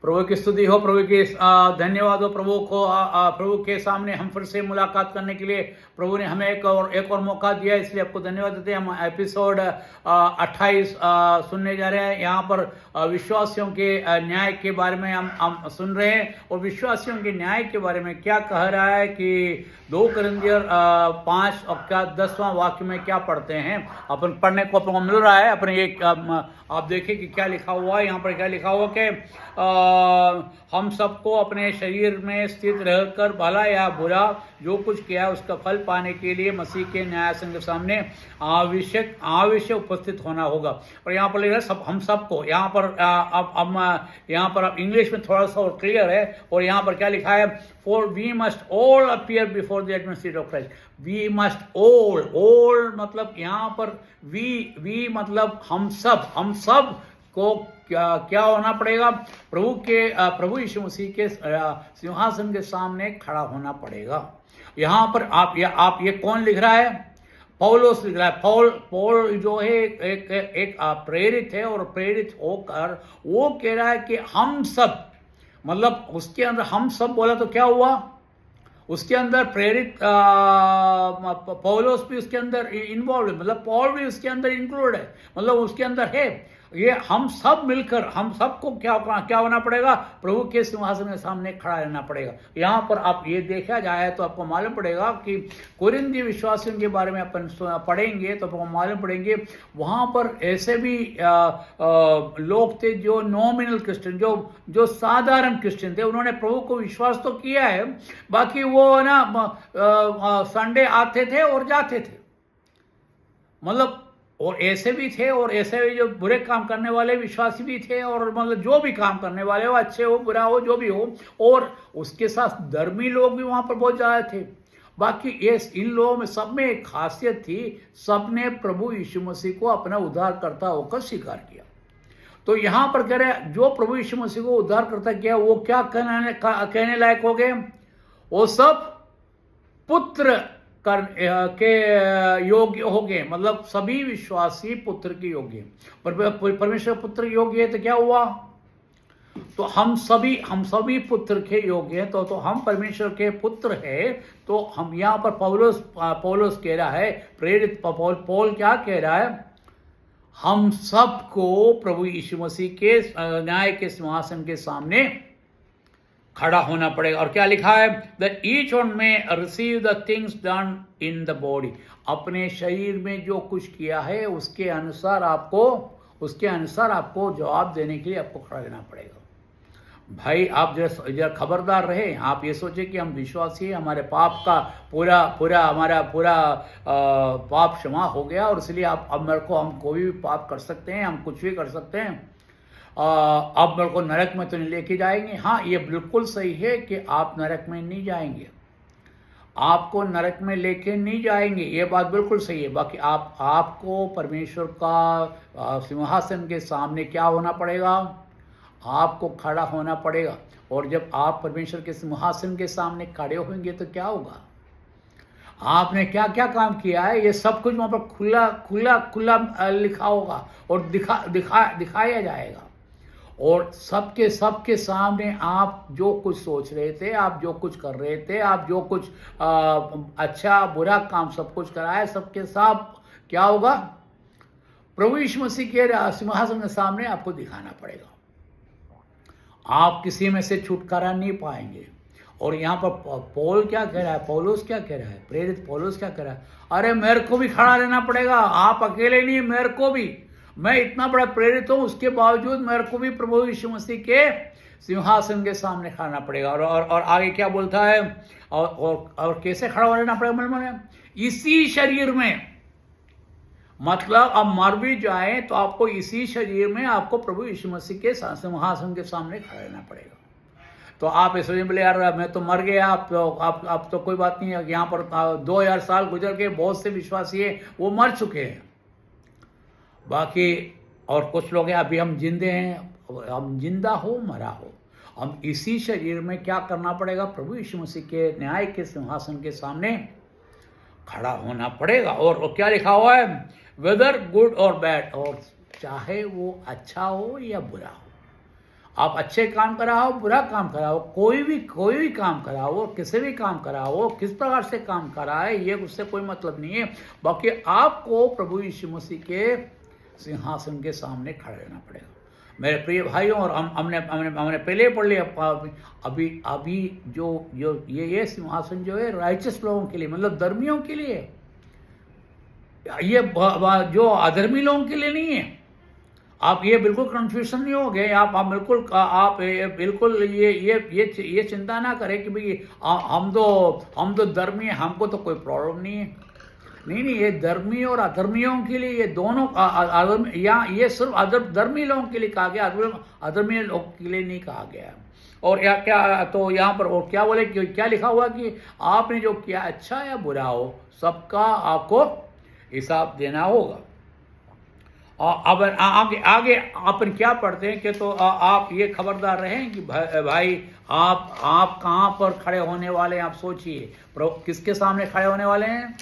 प्रभु की स्तुति हो, प्रभु की धन्यवाद हो प्रभु को। प्रभु के सामने हम फिर से मुलाकात करने के लिए प्रभु ने हमें एक और मौका दिया, इसलिए आपको धन्यवाद देते हैं। हम एपिसोड 28 सुनने जा रहे हैं। यहाँ पर विश्वासियों के न्याय के बारे में हम सुन रहे हैं, और विश्वासियों के न्याय के बारे में क्या कह रहा है कि 2 कुरिन्थियर 5 और क्या 10वां वाक्य में क्या पढ़ते हैं, अपन पढ़ने को अपन को मिल रहा है। अपने एक आप देखिए कि क्या लिखा हुआ है। यहाँ पर क्या लिखा हुआ कि हम सबको अपने शरीर में स्थित रहकर भला या बुरा जो कुछ किया है उसका फल पाने के लिए मसीह के न्यायासन के सामने आवश्यक उपस्थित होना होगा। और यहाँ पर लिखा है सब, हम सबको। यहाँ पर यहाँ पर इंग्लिश में थोड़ा सा और क्लियर है, और यहाँ पर क्या लिखा है, for we must all appear before the judgment seat of Christ. We must all मतलब यहाँ पर वी मतलब हम सब को क्या होना पड़ेगा, प्रभु यीशु मसीह के सिंहासन के सामने खड़ा होना पड़ेगा। यहाँ पर आप ये कौन लिख रहा है, पौलुस लिख रहा है। पौल जो है एक प्रेरित है, और प्रेरित होकर वो कह रहा है कि हम सब, मतलब उसके अंदर हम सब बोला तो क्या हुआ, उसके अंदर प्रेरित पौलुस भी उसके अंदर इन्वॉल्व है, मतलब पॉल भी उसके अंदर इंक्लूड है, मतलब उसके अंदर है। ये हम सब मिलकर हम सबको क्या होना पड़ेगा, प्रभु के सिंहासन के सामने खड़ा रहना पड़ेगा। यहाँ पर आप ये देखा जाए तो आपको मालूम पड़ेगा कि कोरिन्थी विश्वासियों के बारे में अपन पढ़ेंगे तो आपको मालूम पड़ेंगे वहाँ पर ऐसे भी लोग थे जो नॉमिनल क्रिश्चियन, जो साधारण क्रिश्चियन थे। उन्होंने प्रभु को विश्वास तो किया है, बाकी वो ना संडे आते थे और जाते थे, मतलब, और ऐसे भी थे, और ऐसे भी जो बुरे काम करने वाले विश्वासी भी थे, और मतलब जो भी काम करने वाले हो, अच्छे हो बुरा हो जो भी हो, और उसके साथ धर्मी लोग भी वहां पर बहुत ज्यादा थे। बाकी इन लोगों में सब में एक खासियत थी, सबने प्रभु यीशु मसीह को अपना उद्धारकर्ता होकर स्वीकार किया। तो यहां पर कह रहे जो प्रभु यीशु मसीह को उद्धारकर्ता किया वो क्या कहने लायक हो गए, वो सब पुत्र के योग्य हो गए, मतलब सभी विश्वासी पुत्र के योग्य। परमेश्वर पुत्र के योग्य है तो क्या हुआ, तो हम सभी पुत्र के योग्य हैं, तो हम परमेश्वर के पुत्र हैं। तो हम यहाँ पर पौलुस कह रहा है, प्रेरित पौल क्या कह रहा है, हम सबको प्रभु यीशु मसीह के न्याय के सिंहासन के सामने खड़ा होना पड़ेगा। और क्या लिखा है, दैट ईच वन में receive the things done in the body. अपने शरीर में जो कुछ किया है उसके अनुसार आपको जवाब देने के लिए आपको खड़ा रहना पड़ेगा। भाई आप जरा खबरदार रहे। आप ये सोचे कि हम विश्वासी हैं, हमारे पाप का हमारा पूरा पाप क्षमा हो गया, और इसलिए हम कोई भी पाप कर सकते हैं, हम कुछ भी कर सकते हैं, अब मेरे को नरक में तो नहीं लेके जाएंगे। हाँ, ये बिल्कुल सही है कि आप नरक में नहीं जाएंगे, आपको नरक में लेके नहीं जाएंगे, ये बात बिल्कुल सही है। बाकी आपको परमेश्वर का सिंहासन के सामने क्या होना पड़ेगा, आपको खड़ा होना पड़ेगा। और जब आप परमेश्वर के सिंहासन के सामने खड़े होंगे तो क्या होगा, आपने क्या क्या काम किया है ये सब कुछ वहाँ पर खुला लिखा होगा और दिखाया जाएगा। और सबके सामने आप जो कुछ सोच रहे थे, आप जो कुछ कर रहे थे, आप जो कुछ अच्छा बुरा काम सब कुछ करा है, सबके साथ क्या होगा, प्रभु यीशु मसीह के सिंहासन के सामने आपको दिखाना पड़ेगा। आप किसी में से छुटकारा नहीं पाएंगे। और यहाँ पर पौल क्या कह रहा है, पौलुस क्या कह रहा है, प्रेरित पौलुस क्या कह रहा है, अरे मेरे को भी खड़ा रहना पड़ेगा, आप अकेले नहीं, मेरे को भी, मैं इतना बड़ा प्रेरित हूं, उसके बावजूद मेरे को भी प्रभु यीशु मसीह के सिंहासन के सामने खड़ा पड़ेगा। और आगे क्या बोलता है, और कैसे खड़ा रहना पड़ेगा, मैंने इसी शरीर में, मतलब अब मर भी जाए तो आपको इसी शरीर में आपको प्रभु यीशु मसीह के सिंहासन के सामने खड़ा रहना पड़ेगा। तो आप इस वजह बोले यार मैं तो मर गया, आप तो कोई बात नहीं है। यहाँ पर 2000 साल गुजर के बहुत से विश्वासी है वो मर चुके हैं, बाकी और कुछ लोग हैं अभी हम जिंदे हैं, हम जिंदा हो मरा हो, हम इसी शरीर में क्या करना पड़ेगा, प्रभु यीशु मसीह के न्याय के सिंहासन के सामने खड़ा होना पड़ेगा। और क्या लिखा हुआ है, वेदर गुड और बैड, और चाहे वो अच्छा हो या बुरा हो, आप अच्छे काम कराओ, बुरा काम कराओ, कोई भी काम कराओ, किसी भी काम कराओ, किस प्रकार से काम कराए, ये उससे कोई मतलब नहीं है। बाकी आपको प्रभु यीशु मसीह के सिंहासन के सामने खड़े रहना पड़ेगा। मेरे प्रिय भाइयों, और हमने पहले पढ़ लिया, अभी जो ये सिंहासन जो है राइचस लोगों के लिए, मतलब धर्मियों के लिए, ये जो अधर्मी लोगों के लिए नहीं है। आप ये बिल्कुल कंफ्यूजन नहीं हो गए, आप बिल्कुल ये चिंता ना करें कि भाई हम तो धर्मी हैं, हमको तो कोई प्रॉब्लम नहीं है। नहीं, ये धर्मी और अधर्मियों के लिए, ये दोनों ये सिर्फ धर्मी लोगों के लिए कहा गया, अधर्मी लोगों के लिए नहीं कहा गया। और क्या तो यहाँ पर और क्या बोले कि क्या लिखा हुआ कि आपने जो किया, अच्छा या बुरा हो, सबका आपको हिसाब देना होगा। और अब आगे अपन क्या पढ़ते हैं कि तो आप ये खबरदार रहें कि भाई आप कहाँ पर खड़े होने वाले हैं। आप सोचिए, किसके सामने खड़े होने वाले हैं?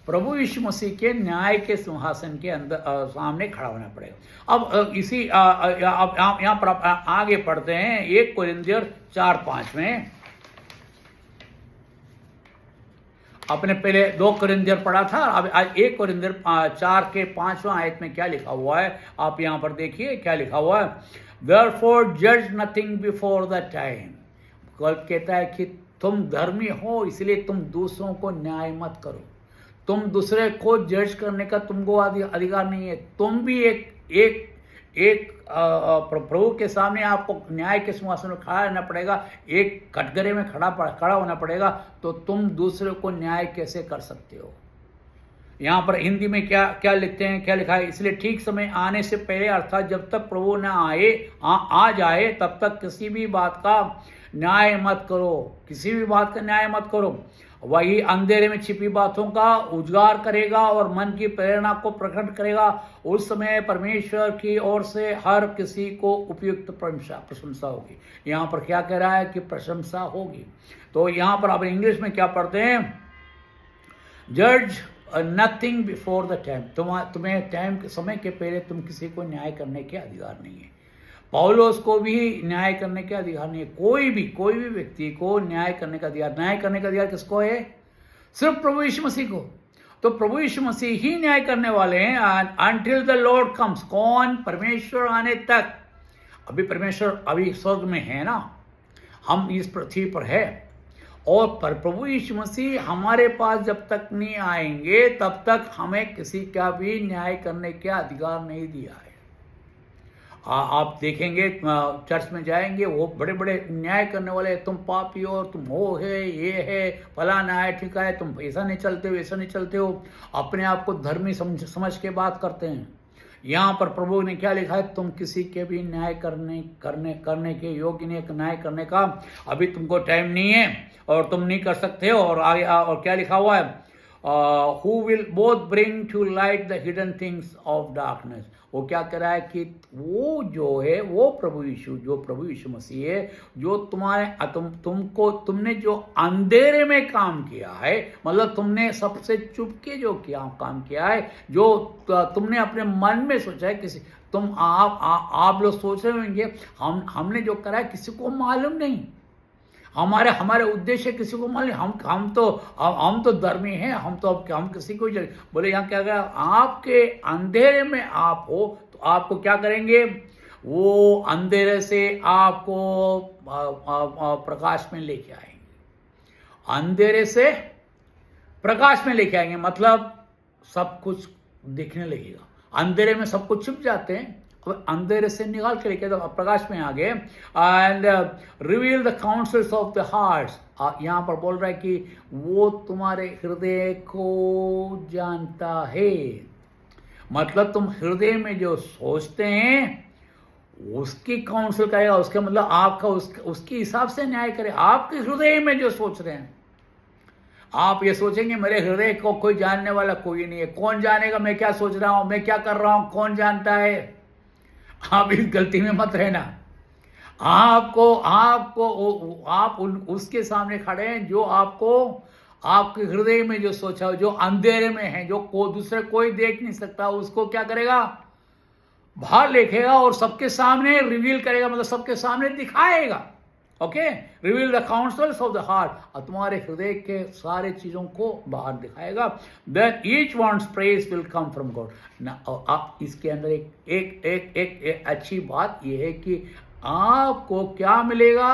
प्रभु यीशु मसीह के न्याय के सिंहासन के अंदर सामने खड़ा होना पड़ेगा। अब इसी यहाँ पर आगे पढ़ते हैं 1 कोरिन्थियर 4:5 में। आपने पहले 2 कोरिन्थियर पढ़ा था, अब आज 1 कोरिन्थियर 4 के 5वां आयत में क्या लिखा हुआ है, आप यहाँ पर देखिए क्या लिखा हुआ है। Therefore judge nothing before the time। कल कहता है कि तुम धर्मी हो, इसलिए तुम दूसरों को न्याय मत करो। तुम दूसरे को जज करने का तुमको अधिकार नहीं है। तुम भी एक प्रभु के सामने आपको न्याय के सिंहासन में खड़ा रहना पड़ेगा, एक कटघरे में खड़ा होना पड़ेगा। तो तुम दूसरे को न्याय कैसे कर सकते हो? यहाँ पर हिंदी में क्या लिखते हैं, क्या लिखा है? इसलिए ठीक समय आने से पहले, अर्थात जब तक प्रभु न आ जाए, तब तक किसी भी बात का न्याय मत करो, किसी भी बात का न्याय मत करो। वही अंधेरे में छिपी बातों का उजागर करेगा और मन की प्रेरणा को प्रकट करेगा। उस समय परमेश्वर की ओर से हर किसी को उपयुक्त प्रशंसा होगी। यहाँ पर क्या कह रहा है कि प्रशंसा होगी। तो यहाँ पर आप इंग्लिश में क्या पढ़ते हैं? जज नथिंग बिफोर द टाइम। तुम्हें टाइम के समय के पहले तुम किसी को न्याय करने के अधिकार नहीं है। पौलुस को भी न्याय करने के अधिकार नहीं है। कोई भी व्यक्ति को न्याय करने का अधिकार किसको है? सिर्फ प्रभु यीशु मसीह को। तो प्रभु यीशु मसीह ही न्याय करने वाले हैं अनटिल द लॉर्ड कम्स। कौन? परमेश्वर आने तक। अभी परमेश्वर अभी स्वर्ग में है ना, हम इस पृथ्वी पर है। और प्रभु यीशु मसीह हमारे पास जब तक नहीं आएंगे, तब तक हमें किसी का भी न्याय करने का अधिकार नहीं दिया है। आप देखेंगे चर्च में जाएंगे, वो बड़े बड़े न्याय करने वाले, तुम पापी हो, तुम हो है, ये है, फलाना है, ठीक है, तुम ऐसा नहीं चलते हो, ऐसा नहीं चलते हो। अपने आप को धर्मी समझ के बात करते हैं। यहाँ पर प्रभु ने क्या लिखा है? तुम किसी के भी न्याय करने के योग्य नहीं, न्याय करने का अभी तुमको टाइम नहीं है और तुम नहीं कर सकते हो। और आगे और क्या लिखा हुआ है? who will both bring to light the hidden things of darkness। वो क्या कह रहा है कि वो जो है, वो प्रभु यीशु मसीह है, जो तुमने जो अंधेरे में काम किया है, मतलब तुमने सबसे चुप के जो काम किया है, जो तुमने अपने मन में सोचा है, किसी आप लोग सोच रहे होंगे हमने जो करा है किसी को मालूम नहीं, हमारे उद्देश्य किसी को मालूम, हम तो धर्मी हैं, हम किसी को बोले। यहाँ क्या कहा? आपके अंधेरे में आप हो, तो आपको क्या करेंगे? वो अंधेरे से आपको प्रकाश में लेके आएंगे। अंधेरे से प्रकाश में लेके आएंगे, मतलब सब कुछ दिखने लगेगा। अंधेरे में सब कुछ छुप जाते हैं, अंधेरे से निकाल के लेके तो प्रकाश में आ गए। And reveal the counsels of the hearts. यहाँ पर बोल रहा है कि वो तुम्हारे हृदय को जानता है। मतलब तुम हृदय में जो सोचते हैं उसकी काउंसिल करेगा, उसके मतलब आपका उसके हिसाब से न्याय करे। आपके हृदय में जो सोच रहे हैं, आप ये सोचेंगे मेरे हृदय को कोई जानने वाला कोई नहीं है, कौन जानेगा मैं क्या सोच रहा हूं, मैं क्या कर रहा हूं, कौन जानता है? आप इस गलती में मत रहना। आप उसके सामने खड़े हैं जो आपके हृदय में जो सोचा हो, जो अंधेरे में है, जो दूसरे कोई देख नहीं सकता, उसको क्या करेगा? बाहर लिखेगा और सबके सामने रिवील करेगा, मतलब सबके सामने दिखाएगा। Okay, reveal the counsels of the heart, और तुम्हारे हृदय के सारे चीजों को बाहर दिखाएगा। Then each one's praise will come from God ना। और आप इसके अंदर एक अच्छी बात यह है कि आपको क्या मिलेगा,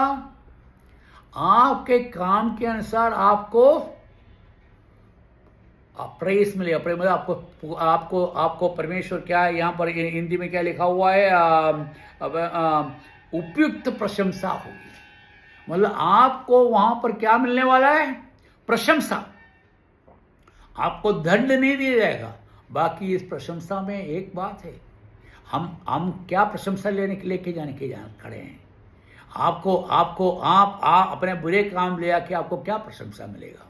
आपके काम के अनुसार आपको प्रेस मिलेगा। प्रेस मतलब आपको आपको आपको परमेश्वर क्या है, यहाँ पर हिंदी में क्या लिखा हुआ है, उपयुक्त प्रशंसा होगी। मतलब आपको वहां पर क्या मिलने वाला है, प्रशंसा। आपको दंड नहीं दिया जाएगा। बाकी इस प्रशंसा में एक बात है, हम क्या प्रशंसा लेके जाने के खड़े हैं। आपको आपको आप अपने बुरे काम ले आके आपको क्या प्रशंसा मिलेगा।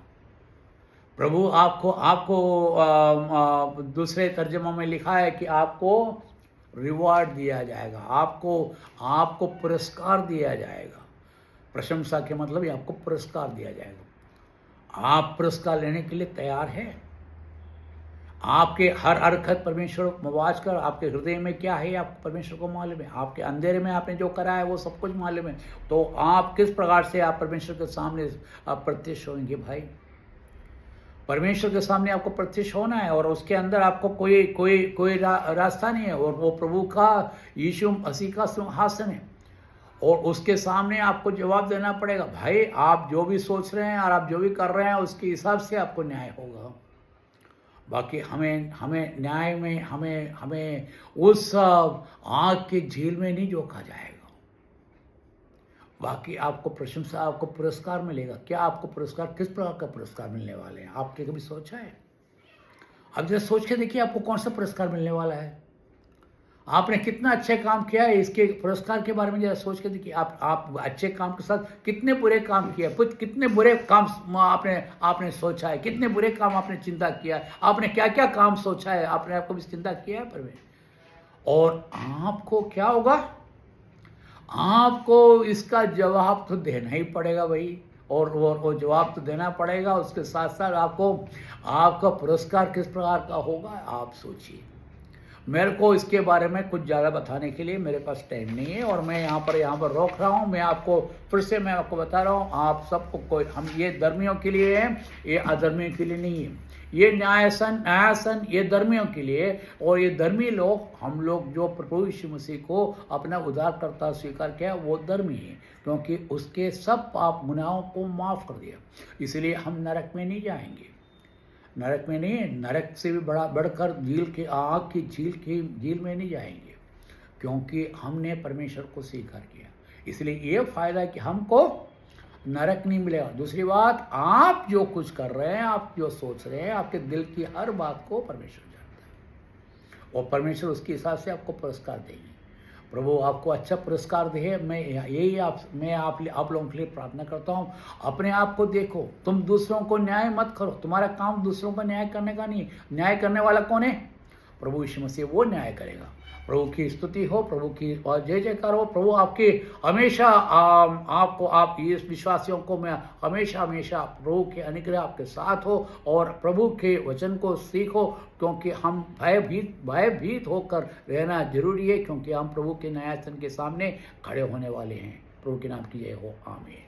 प्रभु आपको दूसरे तर्जुमा में लिखा है कि आपको रिवॉर्ड दिया जाएगा, आपको पुरस्कार दिया जाएगा। प्रशंसा के मतलब ये आपको पुरस्कार दिया जाएगा। आप पुरस्कार लेने के लिए तैयार हैं। आपके हर हरकत परमेश्वर मवाज कर, आपके हृदय में क्या है आपको परमेश्वर को मालूम है। आपके अंधेरे में आपने जो करा है वो सब कुछ मालूम है। तो आप किस प्रकार से आप परमेश्वर के सामने आप प्रत्यक्ष होंगे भाई। परमेश्वर के सामने आपको प्रत्यक्ष होना है और उसके अंदर आपको कोई रास्ता नहीं है। और वो प्रभु का यीशु मसीह का सिंहासन है और उसके सामने आपको जवाब देना पड़ेगा। भाई आप जो भी सोच रहे हैं और आप जो भी कर रहे हैं उसके हिसाब से आपको न्याय होगा। बाकी हमें न्याय में हमें उस आग के झील में नहीं झोंका जाएगा। बाकी आपको प्रशंसा, आपको पुरस्कार मिलेगा। क्या आपको पुरस्कार, किस प्रकार का पुरस्कार मिलने वाले हैं, आपने कभी सोचा है? अब जरा सोच के देखिए आपको कौन सा पुरस्कार मिलने वाला है। आपने कितना अच्छा काम किया है, इसके पुरस्कार के बारे में जरा सोच के देखिए। आप अच्छे काम के साथ कितने बुरे काम किए, कितने बुरे काम आपने सोचा है, कितने बुरे काम आपने चिंता किया है, आपने क्या क्या काम सोचा है, आपने आपको भी चिंता किया है पर। और आपको क्या होगा, आपको इसका जवाब तो देना ही पड़ेगा भाई। और वो जवाब तो देना पड़ेगा, उसके साथ साथ आपका पुरस्कार किस प्रकार का होगा आप सोचिए। मेरे को इसके बारे में कुछ ज़्यादा बताने के लिए मेरे पास टाइम नहीं है और मैं यहाँ पर रोक रहा हूँ। मैं आपको फिर से आपको बता रहा हूँ, आप सबको हम ये धर्मियों के लिए है, ये अधर्मियों के लिए नहीं है। ये न्यायासन ये धर्मियों के लिए। और ये धर्मी लोग, हम लोग जो प्रभु यीशु मसीह को अपना उद्धारकर्ता स्वीकार किया वो धर्मी है, क्योंकि उसके सब पाप गुनाहों को माफ़ कर दिया। इसलिए हम नरक में नहीं जाएंगे। नरक में नहीं, नरक से भी बढ़कर आग की झील में नहीं जाएंगे, क्योंकि हमने परमेश्वर को स्वीकार किया। इसलिए ये फायदा है कि हमको नरक नहीं मिलेगा। दूसरी बात, आप जो कुछ कर रहे हैं, आप जो सोच रहे हैं, आपके दिल की हर बात को परमेश्वर जानता है और परमेश्वर उसके हिसाब से आपको पुरस्कार देंगे। प्रभु आपको अच्छा पुरस्कार दे। मैं आप लोगों के लिए प्रार्थना करता हूँ। अपने आप को देखो, तुम दूसरों को न्याय मत करो। तुम्हारा काम दूसरों का न्याय करने का नहीं। न्याय करने वाला कौन है? प्रभु यीशु मसीह, वो न्याय करेगा। प्रभु की स्तुति हो, प्रभु की जय जयकार हो। प्रभु आपके हमेशा आप इस विश्वासियों को मैं हमेशा प्रभु के अनुग्रह आपके साथ हो और प्रभु के वचन को सीखो, क्योंकि हम भयभीत होकर रहना जरूरी है, क्योंकि हम प्रभु के न्यायासन के सामने खड़े होने वाले हैं। प्रभु के नाम की जय हो, आमीन।